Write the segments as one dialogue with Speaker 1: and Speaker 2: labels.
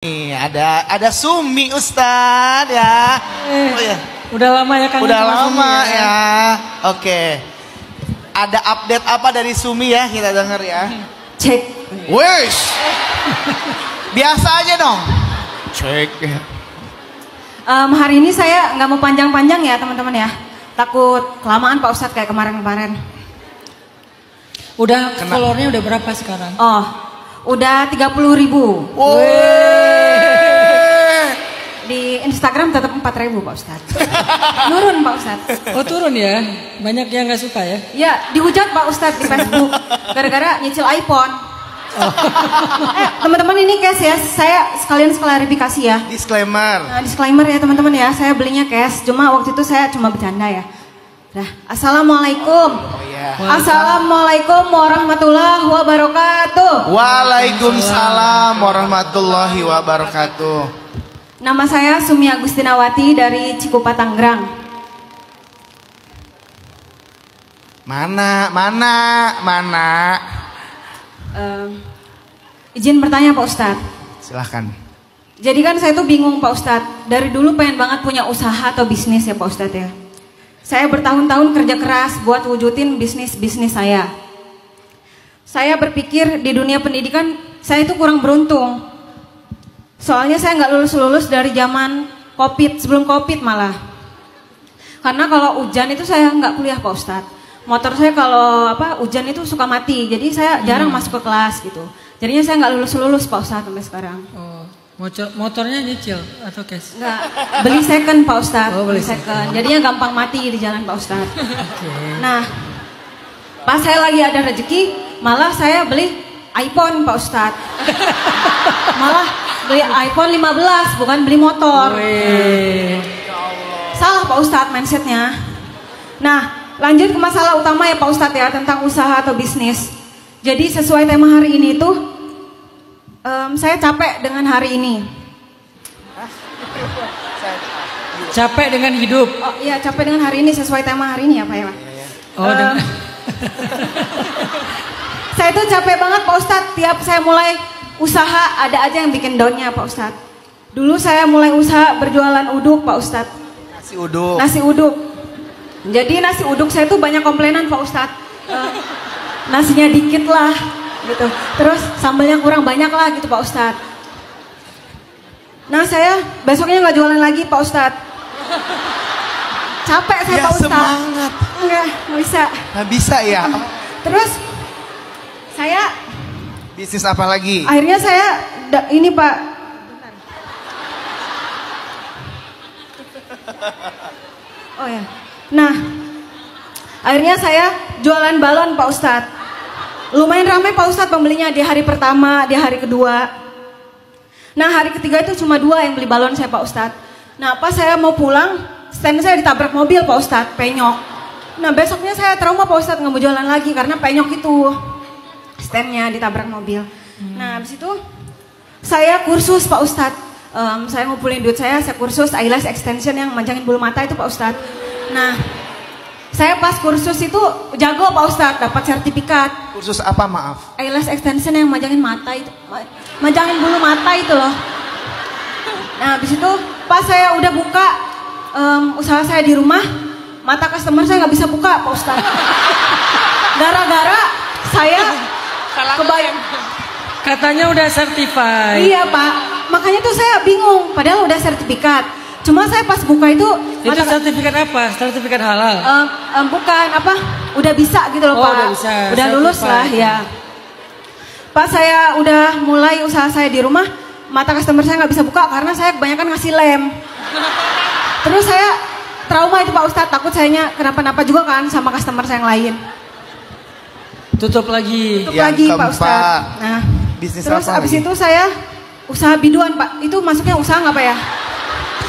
Speaker 1: Nih, ada Sumi Ustadz ya. Oh ya.
Speaker 2: Udah lama ya kan?
Speaker 1: Udah lama ya. Oke. Ada update apa dari Sumi ya? Kita denger ya.
Speaker 3: Cek.
Speaker 1: Wish. Biasa aja dong. Cek.
Speaker 3: Hari ini saya nggak mau panjang-panjang ya teman-teman ya. Takut kelamaan Pak Ustadz kayak kemarin-kemarin.
Speaker 2: Udah followernya udah berapa sekarang?
Speaker 3: Oh, udah 30.000. Di Instagram tetap 4.000 Pak Ustadz. Nurun Pak Ustadz.
Speaker 2: Oh turun ya? Banyak yang nggak suka ya?
Speaker 3: Ya dihujat Pak Ustadz di Facebook gara-gara nyicil iPhone. Oh. Teman-teman ini cash ya, saya sekalian klarifikasi ya.
Speaker 1: Disclaimer.
Speaker 3: Disclaimer ya teman-teman ya, saya belinya cash. Cuma waktu itu saya cuma bercanda ya. Dah, assalamualaikum. Assalamualaikum warahmatullahi wabarakatuh.
Speaker 1: Waalaikumsalam warahmatullahi wabarakatuh.
Speaker 3: Nama saya Sumi Agustinawati dari Cikupa, Tangerang.
Speaker 1: Mana?
Speaker 3: Izin bertanya Pak Ustadz.
Speaker 1: Silahkan.
Speaker 3: Jadi kan saya tuh bingung Pak Ustadz. Dari dulu pengen banget punya usaha atau bisnis ya Pak Ustadz ya. Saya bertahun-tahun kerja keras buat wujudin bisnis saya. Saya berpikir di dunia pendidikan saya itu kurang beruntung. Soalnya saya nggak lulus dari zaman COVID, sebelum COVID malah. Karena kalau hujan itu saya nggak kuliah Pak Ustadz. Motor saya kalau hujan itu suka mati, jadi saya jarang masuk ke kelas gitu. Jadinya saya nggak lulus Pak Ustadz sampai sekarang.
Speaker 2: Oh, motornya nyicil atau cash?
Speaker 3: Nggak, beli second Pak Ustadz. Oh, beli second. Jadinya gampang mati di jalan Pak Ustadz.
Speaker 2: Okay.
Speaker 3: Nah, pas saya lagi ada rezeki, malah saya beli iPhone Pak Ustadz. Malah beli iPhone 15, bukan beli motor. Salah Pak Ustadz mindsetnya. Nah, lanjut ke masalah utama ya Pak Ustadz ya, tentang usaha atau bisnis. Jadi sesuai tema hari ini tuh, saya capek dengan hari ini.
Speaker 2: Capek dengan hidup?
Speaker 3: Oh iya, capek dengan hari ini sesuai tema hari ini ya Pak ya.
Speaker 2: Oh,
Speaker 3: saya tuh capek banget Pak Ustadz, tiap saya mulai usaha ada aja yang bikin downnya Pak Ustadz. Dulu saya mulai usaha berjualan uduk Pak Ustadz. Nasi uduk. Jadi nasi uduk saya tuh banyak komplainan Pak Ustadz. Nasinya dikit lah gitu. Terus sambalnya kurang banyak lah gitu Pak Ustadz. Nah saya besoknya nggak jualan lagi Pak Ustadz. Capek saya
Speaker 1: ya,
Speaker 3: Pak Ustadz.
Speaker 1: Semangat.
Speaker 3: Nggak bisa.
Speaker 1: Nggak bisa ya.
Speaker 3: Terus saya
Speaker 1: bisnis apa lagi?
Speaker 3: Akhirnya saya ini Pak. Oh ya. Nah, akhirnya saya jualan balon Pak Ustadz. Lumayan ramai Pak Ustadz pembelinya di hari pertama, di hari kedua. Nah hari ketiga itu cuma 2 yang beli balon saya Pak Ustadz. Nah pas saya mau pulang, stand saya ditabrak mobil Pak Ustadz, penyok. Nah besoknya saya trauma Pak Ustadz, nggak mau jualan lagi karena penyok itu. Standnya ditabrak mobil. Nah habis itu saya kursus Pak Ustadz. Saya ngumpulin duit saya kursus eyelash extension yang manjangin bulu mata itu Pak Ustadz. Nah, saya pas kursus itu jago Pak Ustadz, dapat sertifikat.
Speaker 1: Kursus apa maaf?
Speaker 3: Eyelash extension yang manjangin mata itu, manjangin bulu mata itu loh. Nah, habis itu pas saya udah buka usaha saya di rumah, mata customer saya nggak bisa buka Pak Ustadz. Gara-gara saya kebayang.
Speaker 2: Katanya udah certified.
Speaker 3: Iya Pak, makanya tuh saya bingung, padahal udah sertifikat. Cuma saya pas buka itu
Speaker 2: sertifikat apa? Sertifikat halal?
Speaker 3: Bukan, udah bisa gitu loh Pak.
Speaker 2: Udah bisa.
Speaker 3: Udah lulus lah ya. Pas saya udah mulai usaha saya di rumah, mata customer saya nggak bisa buka karena saya kebanyakan ngasih lem. Terus saya trauma itu Pak Ustadz, takut sayanya kenapa-napa juga kan sama customer saya yang lain.
Speaker 2: Tutup lagi
Speaker 3: Pak Ustadz. Nah,
Speaker 1: bisnis
Speaker 3: terus
Speaker 1: apa
Speaker 3: abis
Speaker 1: lagi?
Speaker 3: itu saya usaha biduan Pak. Itu masuknya usaha nggak Pak ya?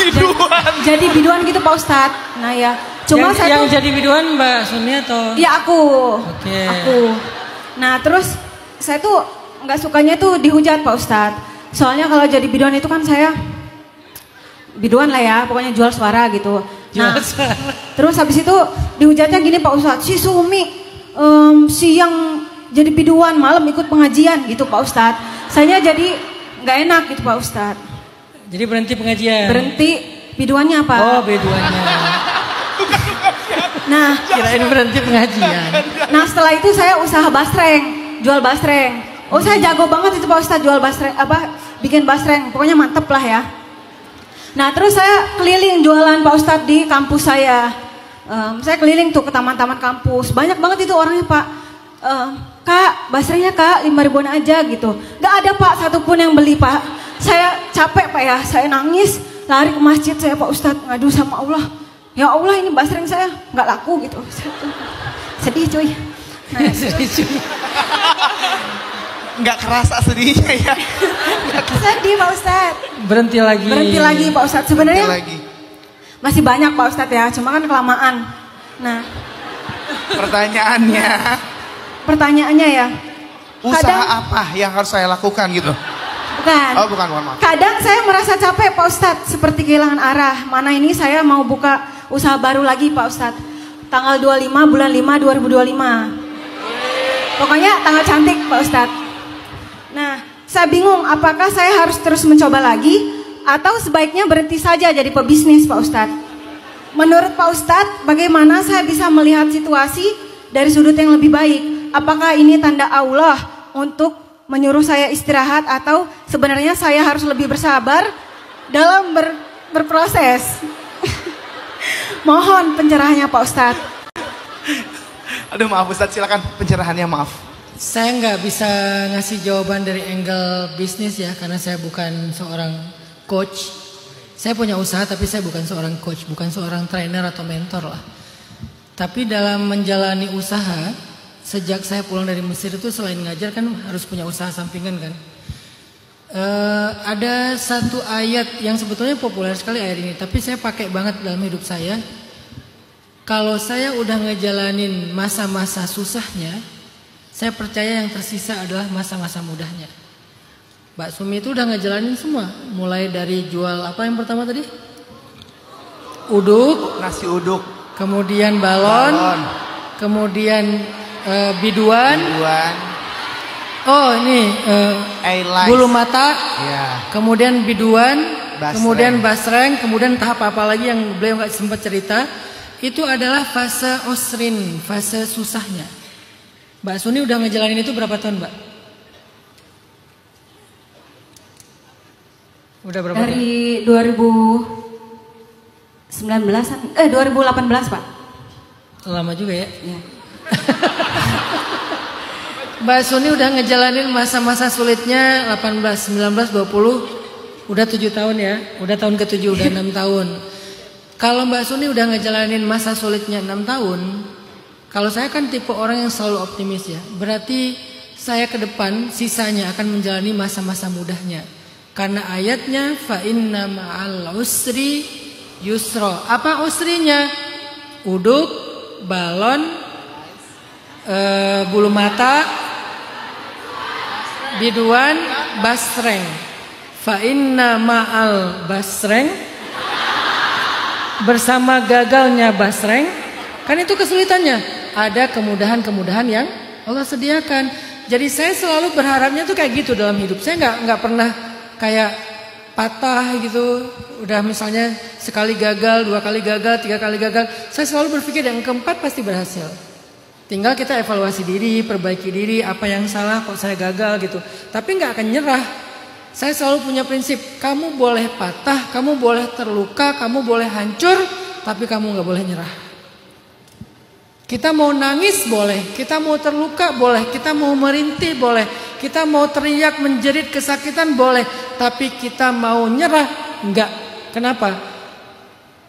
Speaker 1: Biduan.
Speaker 3: Jadi biduan gitu Pak Ustadz. Nah ya, cuma
Speaker 2: yang jadi biduan Mbak Sumi atau?
Speaker 3: Iya aku.
Speaker 2: Oke.
Speaker 3: Aku. Nah terus saya tuh nggak sukanya tuh dihujat Pak Ustadz. Soalnya kalau jadi biduan itu kan saya biduan lah ya, pokoknya jual suara gitu. Nah, terus habis itu dihujatnya gini Pak Ustadz, si Sumi siang jadi biduan, malam ikut pengajian gitu Pak Ustadz. Saya jadi nggak enak gitu Pak Ustadz.
Speaker 2: Jadi berhenti pengajian.
Speaker 3: Berhenti biduannya Pak.
Speaker 2: Oh, beduannya.
Speaker 3: Nah,
Speaker 2: Kirain berhenti pengajian.
Speaker 3: nah setelah itu saya usaha basreng, jual basreng. Oh saya jago banget itu Pak Ustadz jual basreng, bikin basreng, pokoknya mantep lah ya. Nah terus saya keliling jualan Pak Ustadz di kampus saya. Saya keliling tuh ke taman-taman kampus, banyak banget itu orangnya Pak. Kak, basrengnya Kak 5.000-an aja gitu. Gak ada Pak satupun yang beli Pak. Saya capek Pak ya, saya nangis, lari ke masjid saya Pak Ustadz ngadu sama Allah. Ya Allah ini basreng saya nggak laku gitu. Sedih cuy. Nah,
Speaker 2: Sedih cuy.
Speaker 1: Nggak kerasa sedihnya ya.
Speaker 3: sedih Pak Ustadz.
Speaker 2: Berhenti lagi.
Speaker 3: Berhenti lagi Pak Ustadz. Sebenarnya
Speaker 1: Lagi.
Speaker 3: masih banyak Pak Ustadz ya, cuma kan kelamaan. Nah, pertanyaannya ya.
Speaker 1: Usaha apa yang harus saya lakukan gitu?
Speaker 3: Bukan.
Speaker 1: Oh bukan, maaf.
Speaker 3: Kadang saya merasa capek Pak Ustadz, seperti kehilangan arah. Mana ini saya mau buka usaha baru lagi Pak Ustadz. Tanggal 25 bulan 5 2025. Pokoknya tanggal cantik Pak Ustadz. Nah, saya bingung apakah saya harus terus mencoba lagi atau sebaiknya berhenti saja jadi pebisnis Pak Ustadz. Menurut Pak Ustadz, bagaimana saya bisa melihat situasi dari sudut yang lebih baik? Apakah ini tanda Allah untuk menyuruh saya istirahat atau sebenarnya saya harus lebih bersabar dalam berproses? Mohon pencerahannya Pak Ustadz.
Speaker 1: Aduh maaf Ustadz, silakan pencerahannya, maaf.
Speaker 2: Saya nggak bisa ngasih jawaban dari angle bisnis ya, karena saya bukan seorang coach. Saya punya usaha tapi saya bukan seorang coach, bukan seorang trainer atau mentor lah. Tapi dalam menjalani usaha, sejak saya pulang dari Mesir itu selain ngajar kan harus punya usaha sampingan kan. Ada satu ayat yang sebetulnya populer sekali ayat ini, tapi saya pakai banget dalam hidup saya. Kalau saya udah ngejalanin masa-masa susahnya, saya percaya yang tersisa adalah masa-masa mudahnya. Mbak Sumi itu udah ngejalanin semua, mulai dari jual apa yang pertama tadi? Uduk,
Speaker 1: Nasi uduk,
Speaker 2: kemudian balon. Kemudian biduan. Oh ini bulu mata.
Speaker 1: Ya.
Speaker 2: Kemudian biduan.
Speaker 1: Basreng.
Speaker 2: Kemudian basreng. Kemudian tahap apa lagi yang beliau nggak sempat cerita. Itu adalah fase osrin, fase susahnya. Mbak Suni udah ngejalanin itu berapa tahun Mbak? Udah berapa tahun?
Speaker 3: Dari 2018 Pak.
Speaker 2: Lama juga ya.
Speaker 3: Ya.
Speaker 2: Mbak Suni udah ngejalanin masa-masa sulitnya 18, 19, 20. Udah 7 tahun ya. Udah tahun ke-7, udah 6 tahun. Kalau Mbak Suni udah ngejalanin masa sulitnya 6 tahun. Kalau saya kan tipe orang yang selalu optimis ya. Berarti saya ke depan sisanya akan menjalani masa-masa mudahnya. Karena ayatnya fa inna ma'al usri yusra. Apa usrinya? Uduk, balon, bulu mata, biduan, basreng. Fa inna ma'al basreng. Bersama gagalnya basreng, kan itu kesulitannya. Ada kemudahan-kemudahan yang Allah sediakan. Jadi saya selalu berharapnya tuh kayak gitu dalam hidup. Saya nggak pernah kayak patah gitu. Udah misalnya sekali gagal, 2 kali gagal, 3 kali gagal. Saya selalu berpikir yang keempat pasti berhasil. Tinggal kita evaluasi diri, perbaiki diri, apa yang salah kok saya gagal gitu. Tapi nggak akan nyerah. Saya selalu punya prinsip, kamu boleh patah, kamu boleh terluka, kamu boleh hancur, tapi kamu nggak boleh nyerah. Kita mau nangis boleh, kita mau terluka boleh, kita mau merintih boleh, kita mau teriak menjerit kesakitan boleh, tapi kita mau nyerah enggak. Kenapa?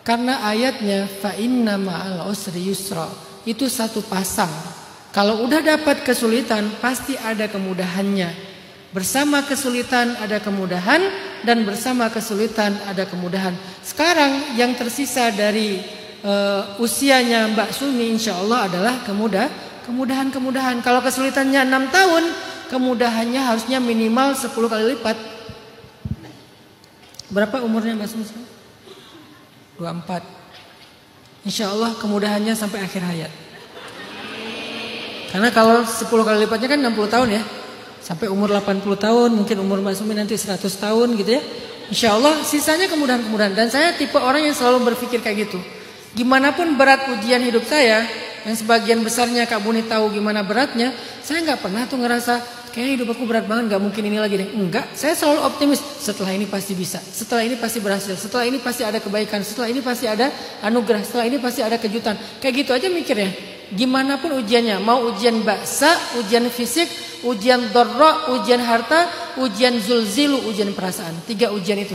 Speaker 2: Karena ayatnya fa inna ma'al usri yusra. Itu satu pasang. Kalau udah dapat kesulitan, pasti ada kemudahannya. Bersama kesulitan ada kemudahan, dan bersama kesulitan ada kemudahan. Sekarang yang tersisa dari usianya Mbak Sumi insya Allah adalah kemudahan-kemudahan. Kalau kesulitannya 6 tahun, kemudahannya harusnya minimal 10 kali lipat. Berapa umurnya Mbak Sumi? 24. Insya Allah kemudahannya sampai akhir hayat. Karena kalau 10 kali lipatnya kan 60 tahun ya. Sampai umur 80 tahun, mungkin umur Mbak Sumi nanti 100 tahun gitu ya. Insya Allah sisanya kemudahan-kemudahan. Dan saya tipe orang yang selalu berpikir kayak gitu. Gimana pun berat ujian hidup saya, yang sebagian besarnya Kak Buni tahu gimana beratnya, saya nggak pernah tuh ngerasa kayaknya hidup aku berat banget, nggak mungkin ini lagi deh. Enggak, saya selalu optimis. Setelah ini pasti bisa, setelah ini pasti berhasil, setelah ini pasti ada kebaikan, setelah ini pasti ada anugerah, setelah ini pasti ada kejutan. Kayak gitu aja mikirnya. Gimana pun ujiannya, mau ujian baksa, ujian fisik, ujian dorro, ujian harta, ujian zulzilu, ujian perasaan. 3 ujian itu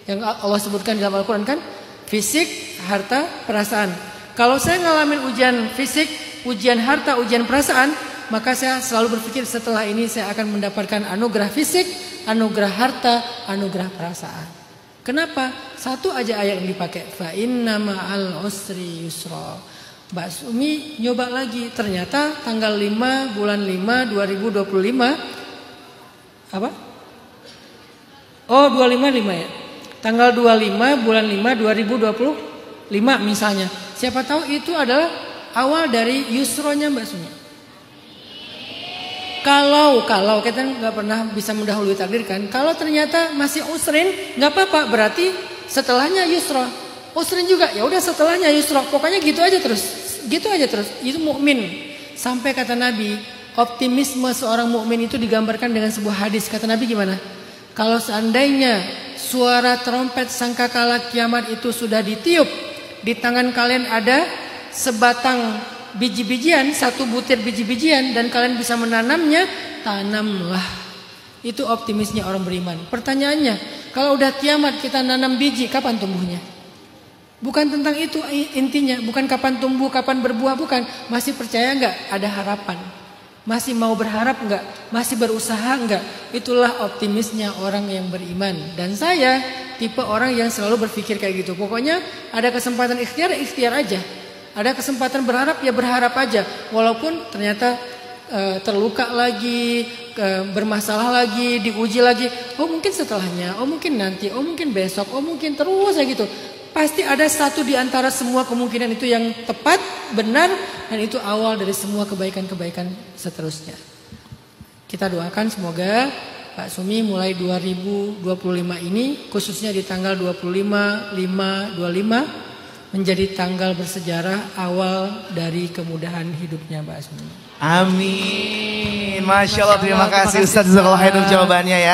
Speaker 2: yang Allah sebutkan di dalam Al-Quran kan. Fisik, harta, perasaan. Kalau saya ngalamin ujian fisik, ujian harta, ujian perasaan, maka saya selalu berpikir setelah ini saya akan mendapatkan anugerah fisik, anugerah harta, anugerah perasaan. Kenapa? Satu aja ayat yang dipakai. Fa inna ma'al usri yusra. Mbak Sumi nyoba lagi. Ternyata tanggal 5 bulan 5 2025. Apa? Oh 25 ya. Tanggal 25 bulan 5 2025 misalnya. Siapa tahu itu adalah awal dari yusronya Mbak Sumi. Kalau kita nggak pernah bisa mendahului takdir kan. Kalau ternyata masih usrin, nggak apa-apa. Berarti setelahnya yusro. Usrin juga, ya udah setelahnya yusro. Pokoknya gitu aja terus. Itu mukmin. Sampai kata Nabi, optimisme seorang mukmin itu digambarkan dengan sebuah hadis. Kata Nabi gimana? Kalau seandainya suara trompet sangkakala kiamat itu sudah ditiup, di tangan kalian ada sebatang biji-bijian, 1 butir biji-bijian, dan kalian bisa menanamnya, tanamlah. Itu optimisnya orang beriman. Pertanyaannya, kalau udah kiamat kita nanam biji, kapan tumbuhnya? Bukan tentang itu intinya, bukan kapan tumbuh, kapan berbuah, bukan. Masih percaya enggak? Ada harapan. Masih mau berharap enggak? Masih berusaha enggak? Itulah optimisnya orang yang beriman. Dan saya tipe orang yang selalu berpikir kayak gitu. Pokoknya ada kesempatan ikhtiar aja. Ada kesempatan berharap, ya berharap aja. Walaupun ternyata terluka lagi, bermasalah lagi, diuji lagi. Oh mungkin setelahnya, oh mungkin nanti, oh mungkin besok, oh mungkin terus kayak gitu. Pasti ada satu di antara semua kemungkinan itu yang tepat, benar, dan itu awal dari semua kebaikan-kebaikan seterusnya. Kita doakan semoga Pak Sumi mulai 2025 ini, khususnya di tanggal 25/5/25, menjadi tanggal bersejarah awal dari kemudahan hidupnya Mbak Sumi.
Speaker 1: Amin. Masya Allah, terima kasih Ustaz Jazakallah khairan jawabannya ya.